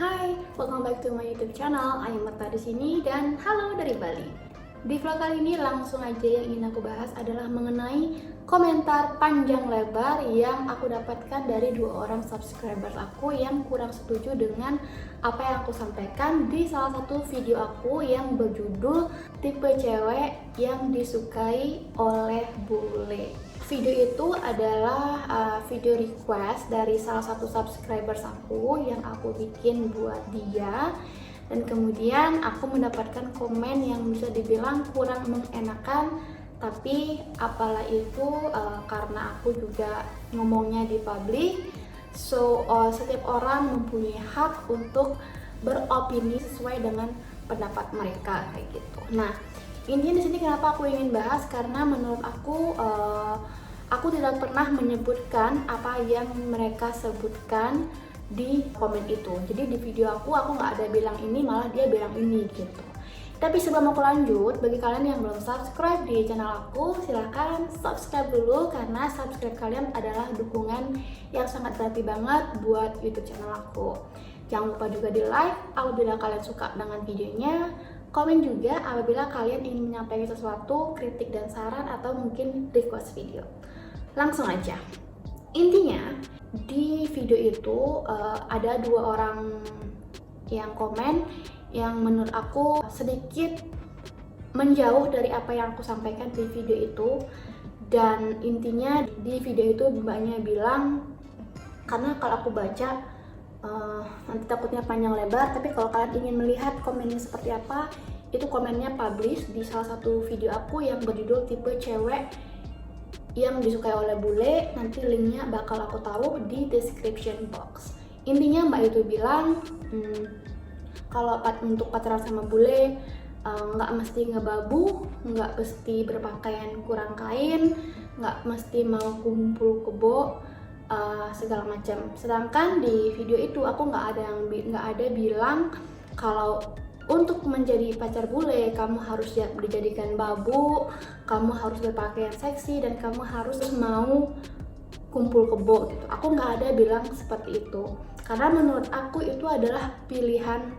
Hai, welcome back to my YouTube channel. I'm Marta di sini dan halo dari Bali. Di vlog kali ini langsung aja yang ingin aku bahas adalah mengenai komentar panjang lebar yang aku dapatkan dari dua orang subscriber aku yang kurang setuju dengan apa yang aku sampaikan di salah satu video aku yang berjudul tipe cewek yang disukai oleh bule. Video itu adalah video request dari salah satu subscribers aku yang aku bikin buat dia, dan kemudian aku mendapatkan komen yang bisa dibilang kurang mengenakan, tapi apalah itu karena aku juga ngomongnya di publik, so setiap orang mempunyai hak untuk beropini sesuai dengan pendapat mereka kayak gitu. Nah, intinya di sini kenapa aku ingin bahas, karena menurut aku tidak pernah menyebutkan apa yang mereka sebutkan di komen itu. Jadi di video aku nggak ada bilang ini, malah dia bilang ini gitu. Tapi sebelum aku lanjut, bagi kalian yang belum subscribe di channel aku, silahkan subscribe dulu, karena subscribe kalian adalah dukungan yang sangat berarti banget buat YouTube channel aku. Jangan lupa juga di like apabila kalian suka dengan videonya, komen juga apabila kalian ingin menyampaikan sesuatu, kritik dan saran, atau mungkin request video. Langsung aja. Intinya di video itu ada dua orang yang komen yang menurut aku sedikit menjauh dari apa yang aku sampaikan di video itu. Dan intinya di video itu mbaknya bilang, karena kalau aku baca nanti takutnya panjang lebar, tapi kalau kalian ingin melihat komennya seperti apa, itu komennya publish di salah satu video aku yang berjudul tipe cewek yang disukai oleh bule. Nanti linknya bakal aku taruh di description box. Intinya mbak itu bilang kalau untuk pacaran sama bule nggak mesti ngebabu, nggak mesti berpakaian kurang kain, nggak mesti mau kumpul kebo, segala macam. Sedangkan di video itu aku nggak ada bilang kalau untuk menjadi pacar bule kamu harus dijadikan babu, kamu harus berpakaian seksi, dan kamu harus mau kumpul kebo gitu. Aku nggak ada bilang seperti itu, karena menurut aku itu adalah pilihan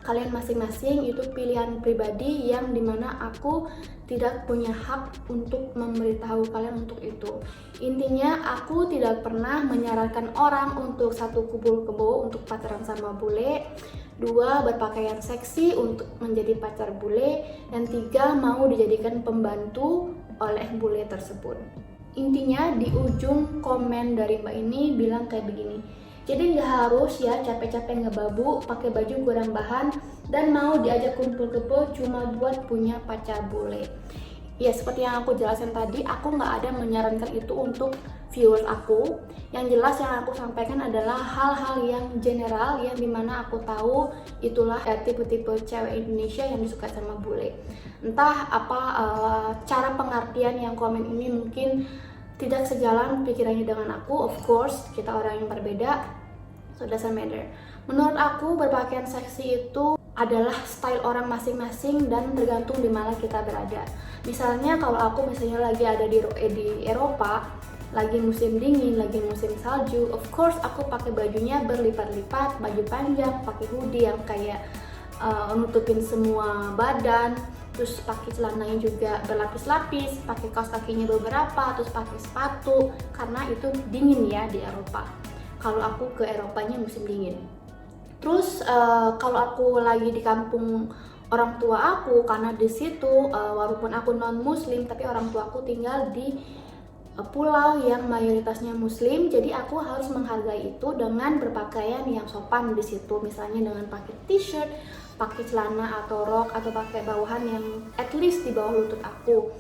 kalian masing-masing, itu pilihan pribadi yang dimana aku tidak punya hak untuk memberitahu kalian untuk itu. Intinya aku tidak pernah menyarankan orang untuk satu kumpul kebo untuk pacaran sama bule, dua berpakaian seksi untuk menjadi pacar bule, dan tiga mau dijadikan pembantu oleh bule tersebut. Intinya di ujung komen dari mbak ini bilang kayak begini, jadi nggak harus ya capek-capek ngebabu, pakai baju kurang bahan, dan mau diajak kumpul kebo cuma buat punya pacar bule. Ya seperti yang aku jelasin tadi, aku nggak ada menyarankan itu untuk viewers aku. Yang jelas yang aku sampaikan adalah hal-hal yang general, yang dimana aku tahu itulah tipe-tipe cewek Indonesia yang disukai sama bule. Entah apa cara pengertian yang komen ini mungkin tidak sejalan pikirannya dengan aku. Of course, kita orang yang berbeda, so doesn't matter. Menurut aku berpakaian seksi itu adalah style orang masing-masing dan tergantung di mana kita berada. Misalnya kalau aku lagi ada di Eropa, lagi musim dingin, lagi musim salju, of course aku pakai bajunya berlipat-lipat, baju panjang, pakai hoodie yang kayak nutupin semua badan, terus pakai celananya juga berlapis-lapis, pakai kaos kakinya beberapa, terus pakai sepatu, karena itu dingin ya di Eropa. Kalau aku ke Eropanya musim dingin. Terus kalau aku lagi di kampung orang tua aku, karena di situ walaupun aku non muslim, tapi orang tua aku tinggal di pulau yang mayoritasnya muslim, jadi aku harus menghargai itu dengan berpakaian yang sopan di situ. Misalnya dengan pakai t-shirt, pakai celana atau rok, atau pakai bawahan yang at least di bawah lutut aku,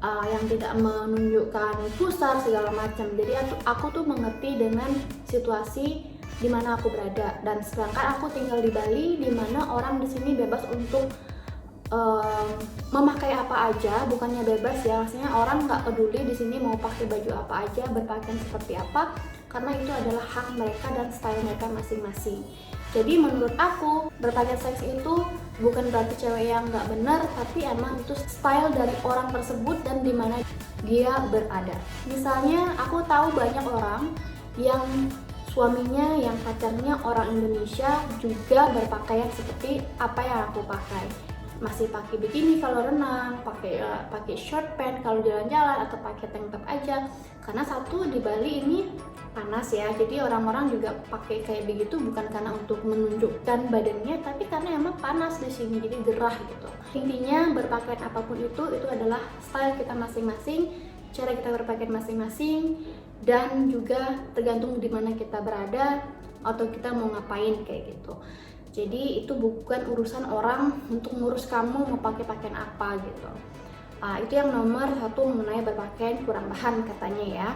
yang tidak menunjukkan pusar segala macam. Jadi aku tuh mengerti dengan situasi di mana aku berada. Dan sedangkan aku tinggal di Bali, di mana orang di sini bebas untuk memakai apa aja, bukannya bebas ya, maksudnya orang nggak peduli di sini mau pakai baju apa aja, berpakaian seperti apa, karena itu adalah hak mereka dan style mereka masing-masing. Jadi menurut aku berpakaian seksi itu bukan berarti cewek yang nggak benar, tapi emang itu style dari orang tersebut dan dimana dia berada. Misalnya aku tahu banyak orang yang suaminya yang pacarnya orang Indonesia juga berpakaian seperti apa yang aku pakai. Masih pakai bikini kalau renang, pakai short pants kalau jalan-jalan, atau pakai tank top aja. Karena satu, di Bali ini panas ya, jadi orang-orang juga pakai kayak begitu bukan karena untuk menunjukkan badannya, tapi karena emang panas di sini, jadi gerah gitu. Intinya berpakaian apapun itu adalah style kita masing-masing, cara kita berpakaian masing-masing, dan juga tergantung di mana kita berada atau kita mau ngapain kayak gitu. Jadi itu bukan urusan orang untuk ngurus kamu mau pakai pakaian apa gitu. Itu yang nomor satu mengenai berpakaian kurang bahan katanya ya.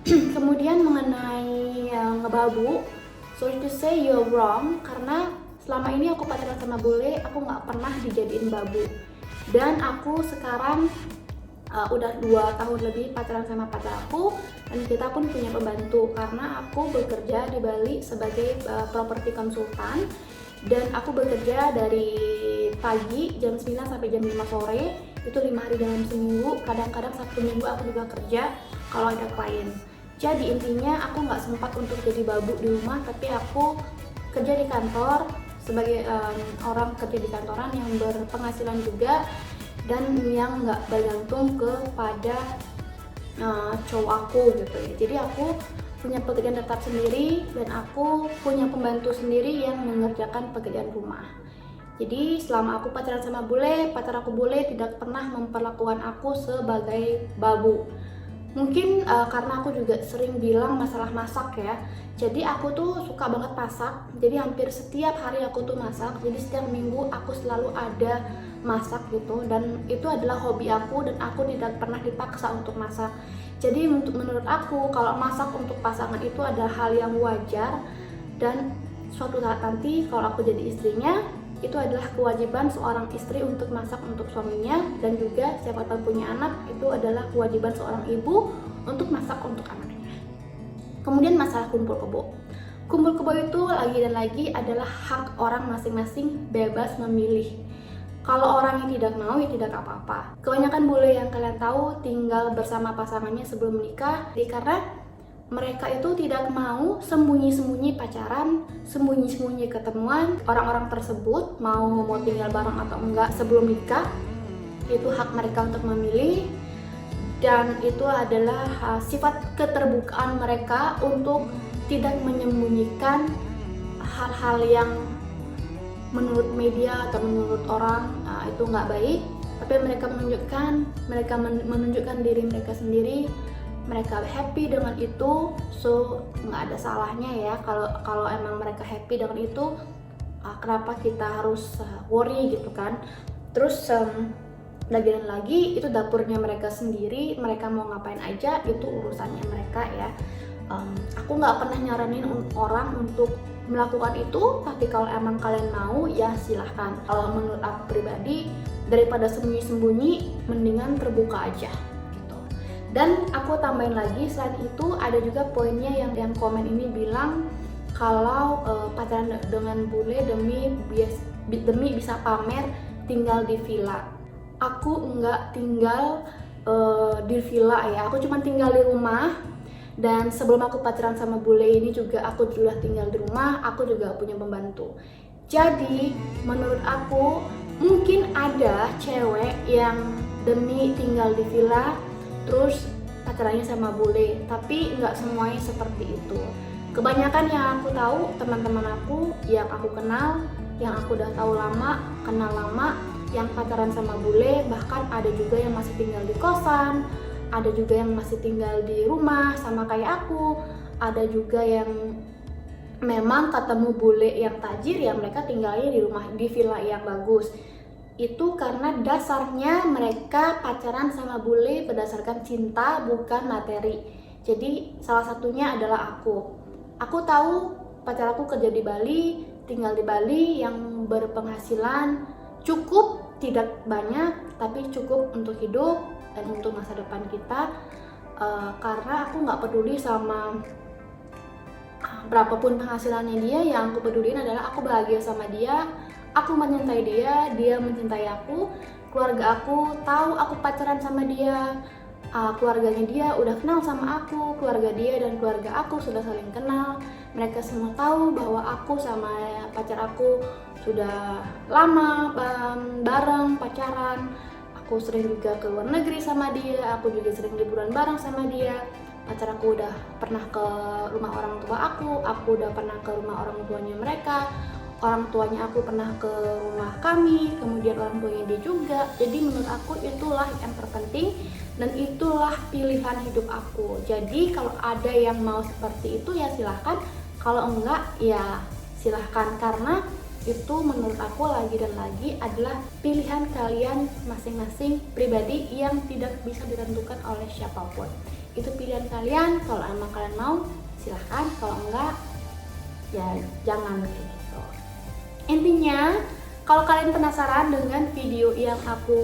Kemudian mengenai ngebabu, sorry to say you're wrong, karena selama ini aku pacaran sama bule, aku nggak pernah dijadiin babu. Dan aku sekarang udah 2 tahun lebih pacaran sama pacar aku, dan kita pun punya pembantu karena aku bekerja di Bali sebagai properti konsultan. Dan aku bekerja dari pagi jam 9 sampai jam 5 sore, itu 5 hari dalam seminggu. Kadang-kadang Sabtu Minggu aku juga kerja kalau ada klien. Jadi intinya aku nggak sempat untuk jadi babu di rumah, tapi aku kerja di kantor sebagai orang kerja di kantoran yang berpenghasilan juga, dan yang nggak bergantung kepada cowok aku gitu ya. Jadi aku punya pekerjaan tetap sendiri, dan aku punya pembantu sendiri yang mengerjakan pekerjaan rumah. Jadi selama aku pacaran sama bule, pacar aku bule tidak pernah memperlakukan aku sebagai babu. Mungkin karena aku juga sering bilang masalah masak ya. Jadi aku tuh suka banget masak, jadi hampir setiap hari aku tuh masak. Jadi setiap minggu aku selalu ada masak gitu, dan itu adalah hobi aku, dan aku tidak pernah dipaksa untuk masak. Jadi menurut aku kalau masak untuk pasangan itu adalah hal yang wajar, dan suatu saat nanti kalau aku jadi istrinya, itu adalah kewajiban seorang istri untuk masak untuk suaminya, dan juga siapa tahu punya anak, itu adalah kewajiban seorang ibu untuk masak untuk anaknya. Kemudian masalah kumpul kebo. Kumpul kebo itu lagi dan lagi adalah hak orang masing-masing, bebas memilih. Kalau orang yang tidak mau, ya tidak apa-apa. Kebanyakan bule yang kalian tahu tinggal bersama pasangannya sebelum menikah, karena mereka itu tidak mau sembunyi-sembunyi pacaran, sembunyi-sembunyi ketemuan. Orang-orang tersebut mau tinggal bareng atau enggak sebelum nikah, itu hak mereka untuk memilih. Dan itu adalah sifat keterbukaan mereka untuk tidak menyembunyikan hal-hal yang menurut media atau menurut orang itu nggak baik, tapi mereka menunjukkan diri mereka sendiri. Mereka happy dengan itu, so nggak ada salahnya ya kalau emang mereka happy dengan itu. Kenapa kita harus worry gitu kan? Terus lagi dan lagi itu dapurnya mereka sendiri, mereka mau ngapain aja itu urusannya mereka ya. Aku nggak pernah nyaranin orang untuk melakukan itu, tapi kalau emang kalian mau ya silahkan. Kalau menurut aku pribadi, daripada sembunyi-sembunyi mendingan terbuka aja gitu. Dan aku tambahin lagi, selain itu ada juga poinnya yang komen ini bilang kalau pacaran dengan bule demi bisa pamer tinggal di villa. Aku nggak tinggal di villa ya, aku cuma tinggal di rumah. Dan sebelum aku pacaran sama bule ini juga aku sudah tinggal di rumah, aku juga punya pembantu. Jadi menurut aku mungkin ada cewek yang demi tinggal di villa terus pacarannya sama bule, tapi nggak semuanya seperti itu. Kebanyakan yang aku tahu, teman-teman aku yang aku kenal, yang aku udah tahu lama, kenal lama, yang pacaran sama bule, bahkan ada juga yang masih tinggal di kosan, ada juga yang masih tinggal di rumah sama kayak aku, ada juga yang memang ketemu bule yang tajir ya mereka tinggalnya di rumah di villa yang bagus. Itu karena dasarnya mereka pacaran sama bule berdasarkan cinta bukan materi. Jadi salah satunya adalah aku. Aku tahu pacar aku kerja di Bali, tinggal di Bali, yang berpenghasilan cukup, tidak banyak tapi cukup untuk hidup dan untuk masa depan kita. Karena aku nggak peduli sama berapapun penghasilannya dia, yang aku peduliin adalah aku bahagia sama dia, aku mencintai dia, dia mencintai aku, keluarga aku tahu aku pacaran sama dia, keluarganya dia udah kenal sama aku, keluarga dia dan keluarga aku sudah saling kenal. Mereka semua tahu bahwa aku sama pacar aku sudah lama bareng pacaran. Aku sering juga ke luar negeri sama dia, aku juga sering liburan bareng sama dia. Pacar aku udah pernah ke rumah orang tua aku udah pernah ke rumah orang tuanya mereka. Orang tuanya aku pernah ke rumah kami, kemudian orang tuanya dia juga. Jadi menurut aku itulah yang terpenting dan itulah pilihan hidup aku. Jadi kalau ada yang mau seperti itu ya silahkan, kalau enggak ya silahkan, karena itu menurut aku lagi dan lagi adalah pilihan kalian masing-masing pribadi yang tidak bisa ditentukan oleh siapapun. Itu pilihan kalian, kalau emang kalian mau silahkan, kalau enggak ya jangan kayak gitu. Intinya, kalau kalian penasaran dengan video yang aku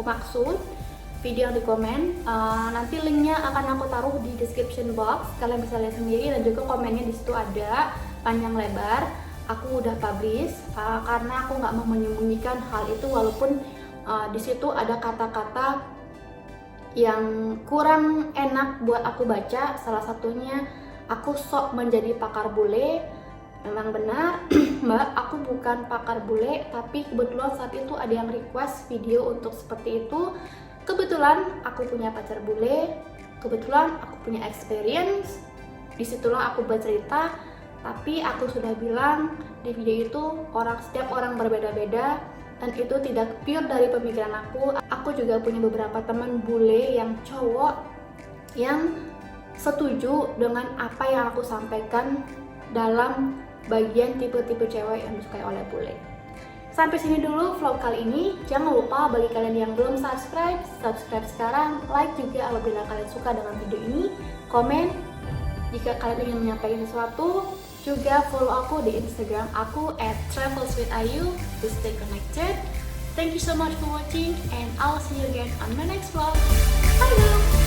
maksud, video yang di komen, nanti linknya akan aku taruh di description box. Kalian bisa lihat sendiri dan juga komennya di situ ada panjang lebar. Aku udah publish karena aku nggak mau menyembunyikan hal itu, walaupun di situ ada kata-kata yang kurang enak buat aku baca. Salah satunya aku sok menjadi pakar bule. Memang benar Mbak, aku bukan pakar bule, tapi kebetulan saat itu ada yang request video untuk seperti itu. Kebetulan aku punya pacar bule, kebetulan aku punya experience. Disitulah aku bercerita, tapi aku sudah bilang di video itu setiap orang berbeda-beda dan itu tidak pure dari pemikiran aku. Aku juga punya beberapa teman bule yang cowok yang setuju dengan apa yang aku sampaikan dalam bagian tipe-tipe cewek yang disukai oleh bule. Sampai sini dulu vlog kali ini. Jangan lupa bagi kalian yang belum subscribe sekarang, like juga apabila kalian suka dengan video ini, komen jika kalian ingin menyampaikan sesuatu, juga follow aku di Instagram aku @travelswithayu to stay connected. Thank you so much for watching and I'll see you again on my next vlog. Bye now!